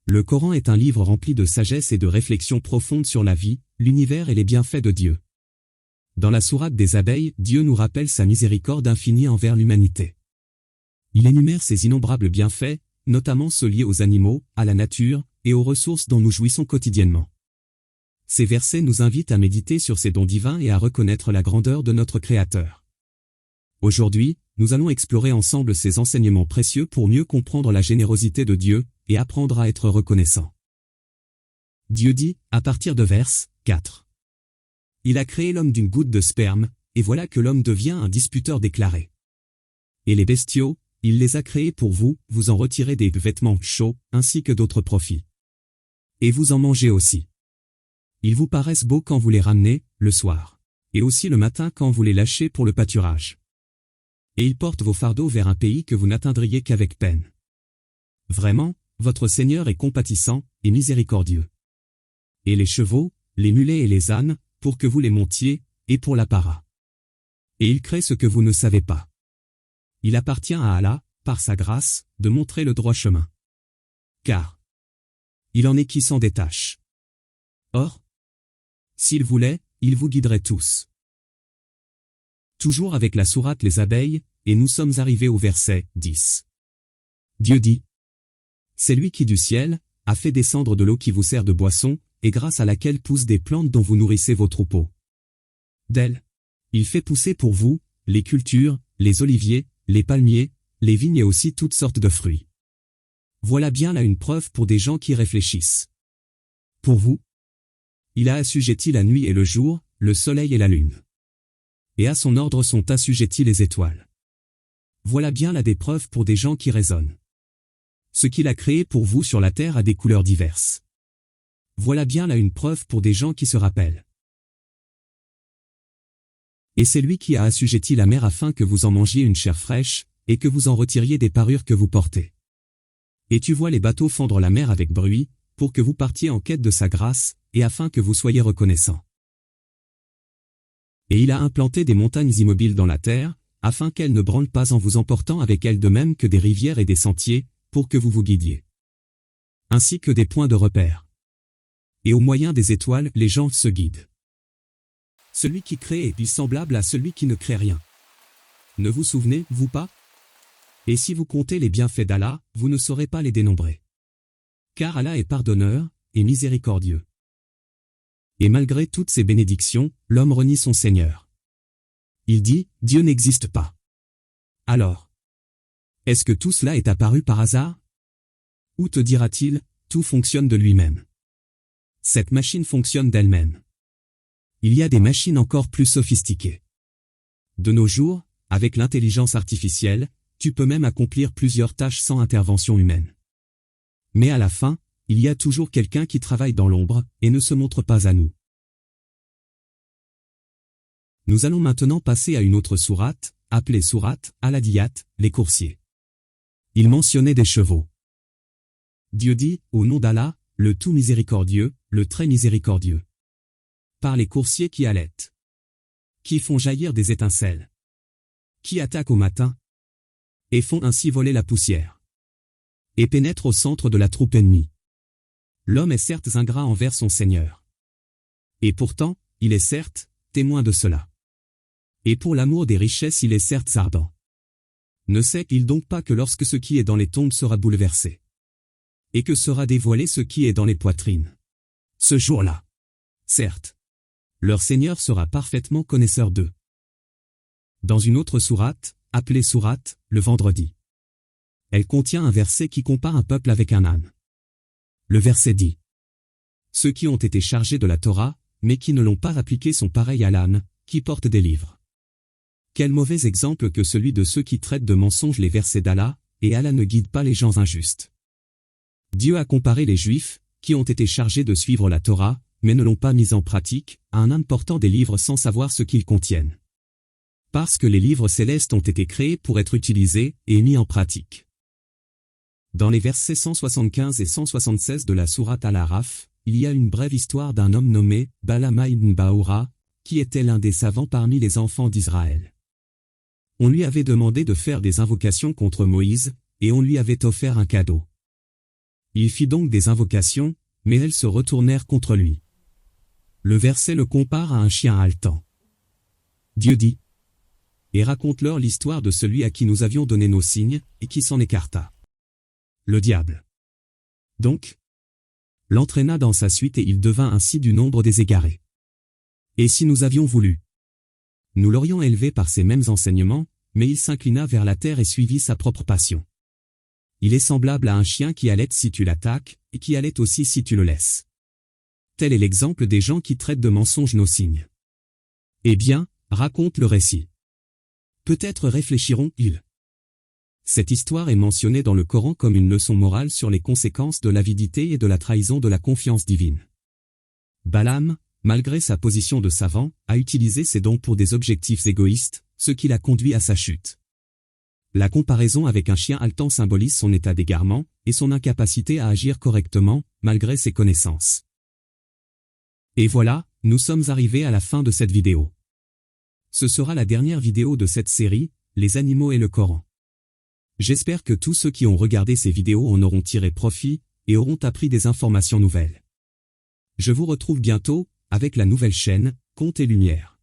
Le Coran est un livre rempli de sagesse et de réflexions profondes sur la vie, l'univers et les bienfaits de Dieu. Dans la sourate des abeilles, Dieu nous rappelle sa miséricorde infinie envers l'humanité. Il énumère ses innombrables bienfaits, notamment ceux liés aux animaux, à la nature, et aux ressources dont nous jouissons quotidiennement. Ces versets nous invitent à méditer sur ces dons divins et à reconnaître la grandeur de notre Créateur. Aujourd'hui, nous allons explorer ensemble ces enseignements précieux pour mieux comprendre la générosité de Dieu, et apprendre à être reconnaissant. Dieu dit, à partir de vers 4. Il a créé l'homme d'une goutte de sperme, et voilà que l'homme devient un disputeur déclaré. Et les bestiaux, il les a créés pour vous, vous en retirez des vêtements chauds, ainsi que d'autres profits. Et vous en mangez aussi. Ils vous paraissent beaux quand vous les ramenez, le soir. Et aussi le matin quand vous les lâchez pour le pâturage. Et ils portent vos fardeaux vers un pays que vous n'atteindriez qu'avec peine. Vraiment, votre Seigneur est compatissant et miséricordieux. Et les chevaux, les mulets et les ânes, pour que vous les montiez, et pour la para. Et il crée ce que vous ne savez pas. Il appartient à Allah, par sa grâce, de montrer le droit chemin. Car il en est qui s'en détache. Or, s'il voulait, il vous guiderait tous. Toujours avec la sourate les abeilles, et nous sommes arrivés au verset 10. Dieu dit, c'est lui qui du ciel, a fait descendre de l'eau qui vous sert de boisson, et grâce à laquelle poussent des plantes dont vous nourrissez vos troupeaux. D'elle, il fait pousser pour vous, les cultures, les oliviers, les palmiers, les vignes et aussi toutes sortes de fruits. Voilà bien là une preuve pour des gens qui réfléchissent. Pour vous, il a assujetti la nuit et le jour, le soleil et la lune. Et à son ordre sont assujettis les étoiles. Voilà bien là des preuves pour des gens qui raisonnent. Ce qu'il a créé pour vous sur la terre a des couleurs diverses. Voilà bien là une preuve pour des gens qui se rappellent. Et c'est lui qui a assujetti la mer afin que vous en mangiez une chair fraîche, et que vous en retiriez des parures que vous portez. Et tu vois les bateaux fendre la mer avec bruit, pour que vous partiez en quête de sa grâce, et afin que vous soyez reconnaissants. Et il a implanté des montagnes immobiles dans la terre, afin qu'elles ne branlent pas en vous emportant avec elles de même que des rivières et des sentiers, pour que vous vous guidiez. Ainsi que des points de repère. Et au moyen des étoiles, les gens se guident. Celui qui crée est semblable à celui qui ne crée rien. Ne vous souvenez-vous pas? Et si vous comptez les bienfaits d'Allah, vous ne saurez pas les dénombrer. Car Allah est pardonneur, et miséricordieux. Et malgré toutes ces bénédictions, l'homme renie son Seigneur. Il dit, Dieu n'existe pas. Alors, est-ce que tout cela est apparu par hasard? Ou te dira-t-il, tout fonctionne de lui-même. Cette machine fonctionne d'elle-même. Il y a des machines encore plus sophistiquées. De nos jours, avec l'intelligence artificielle, tu peux même accomplir plusieurs tâches sans intervention humaine. Mais à la fin, il y a toujours quelqu'un qui travaille dans l'ombre, et ne se montre pas à nous. Nous allons maintenant passer à une autre sourate, appelée sourate Al-Adiyat, les coursiers. Il mentionnait des chevaux. Dieu dit, au nom d'Allah, le tout miséricordieux, le très miséricordieux. Par les coursiers qui allaitent. Qui font jaillir des étincelles. Qui attaquent au matin. Et font ainsi voler la poussière. Et pénètrent au centre de la troupe ennemie. L'homme est certes ingrat envers son Seigneur. Et pourtant, il est certes, témoin de cela. Et pour l'amour des richesses il est certes ardent. Ne sait-il donc pas que lorsque ce qui est dans les tombes sera bouleversé, et que sera dévoilé ce qui est dans les poitrines, ce jour-là, certes, leur Seigneur sera parfaitement connaisseur d'eux. Dans une autre sourate, appelée sourate, le vendredi. Elle contient un verset qui compare un peuple avec un âne. Le verset dit: ceux qui ont été chargés de la Torah, mais qui ne l'ont pas appliquée sont pareils à l'âne, qui porte des livres. Quel mauvais exemple que celui de ceux qui traitent de mensonges les versets d'Allah, et Allah ne guide pas les gens injustes. Dieu a comparé les Juifs, qui ont été chargés de suivre la Torah, mais ne l'ont pas mise en pratique, à un âne portant des livres sans savoir ce qu'ils contiennent. Parce que les livres célestes ont été créés pour être utilisés et mis en pratique. Dans les versets 175 et 176 de la sourate Al-Araf, il y a une brève histoire d'un homme nommé Balama ibn Baoura, qui était l'un des savants parmi les enfants d'Israël. On lui avait demandé de faire des invocations contre Moïse, et on lui avait offert un cadeau. Il fit donc des invocations, mais elles se retournèrent contre lui. Le verset le compare à un chien haletant. Dieu dit: Et raconte-leur l'histoire de celui à qui nous avions donné nos signes, et qui s'en écarta. Le diable. Donc, l'entraîna dans sa suite et il devint ainsi du nombre des égarés. Et si nous avions voulu, nous l'aurions élevé par ces mêmes enseignements, mais il s'inclina vers la terre et suivit sa propre passion. Il est semblable à un chien qui halète si tu l'attaques, et qui halète aussi si tu le laisses. Tel est l'exemple des gens qui traitent de mensonges nos signes. Eh bien, raconte le récit. Peut-être réfléchiront-ils. Cette histoire est mentionnée dans le Coran comme une leçon morale sur les conséquences de l'avidité et de la trahison de la confiance divine. Balaam, malgré sa position de savant, a utilisé ses dons pour des objectifs égoïstes, ce qui l'a conduit à sa chute. La comparaison avec un chien haletant symbolise son état d'égarement, et son incapacité à agir correctement, malgré ses connaissances. Et voilà, nous sommes arrivés à la fin de cette vidéo. Ce sera la dernière vidéo de cette série, les animaux et le Coran. J'espère que tous ceux qui ont regardé ces vidéos en auront tiré profit, et auront appris des informations nouvelles. Je vous retrouve bientôt, avec la nouvelle chaîne, Contes et Lumière.